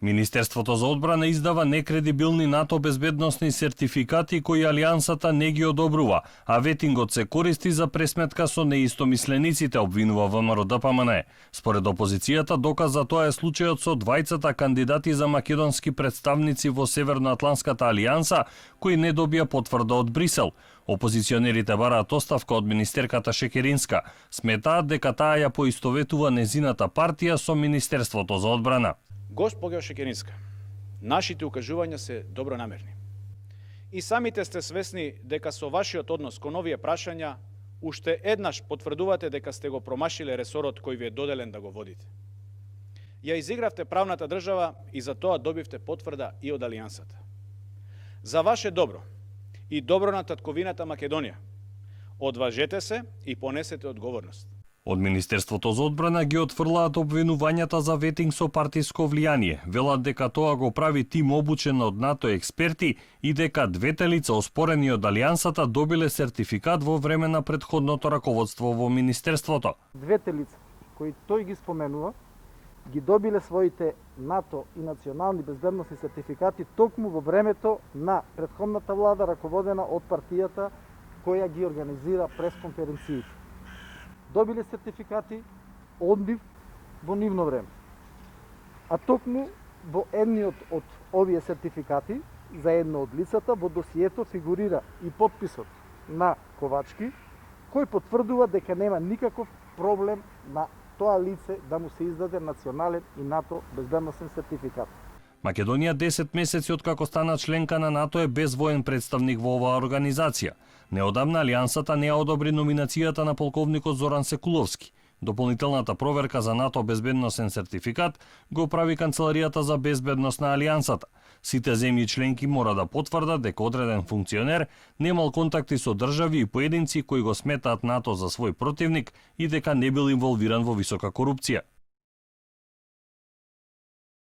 Министерството за одбрана издава некредибилни НАТО безбедносни сертификати кои Алијансата не ги одобрува, а ветингот се користи за пресметка со неистомислениците, обвинува ВМРО-ДПМН. Според опозицијата, доказ за тоа е случајот со двајцата кандидати за македонски представници во Северноатланската алијанса, кои не добија потврда од Брисел. Опозиционерите бараат оставка од министерката Шекеринска. Сметаат дека таа ја поистоветува незината партија со Министерството за одбрана. Госпоѓо Шекеринска, нашите укажувања се добронамерни. И самите сте свесни дека со вашиот однос кон овие прашања уште еднаш потврдувате дека сте го промашиле ресорот кој ви е доделен да го водите. Ја изигравте правната држава и за тоа добивте потврда и од Алијансата. За ваше добро и добро на татковината Македонија, одважете се и понесете одговорност. Од Министерството за одбрана ги отфрлаат обвинувањата за ветинг со партиско влијание. Велат дека тоа го прави тим обучен од НАТО експерти и дека двете лица оспорени од Алијансата добиле сертификат во време на претходното раководство во Министерството. Двете лица кои тој ги споменува, ги добиле своите НАТО и национални безбедносни сертификати токму во времето на претходната влада раководена од партијата која ги организира пресконференциите. Добиле сертификати од нив во нивно време. А токму во едниот од овие сертификати за едно од лицата во досието фигурира и подписот на Ковачки, кој потврдува дека нема никаков проблем на тоа лице да му се издаде национален и НАТО безбедносен сертификат. Македонија 10 месеци откако стана членка на НАТО е без воен представник во оваа организација. Неодамна Алијансата не ја одобри номинацијата на полковникот Зоран Секуловски. Дополнителната проверка за НАТО безбедносен сертификат го прави Канцеларијата за безбедност на Алијансата. Сите земји членки мора да потврдат дека одреден функционер немал контакти со држави и поединци кои го сметаат НАТО за свој противник и дека не бил инволвиран во висока корупција.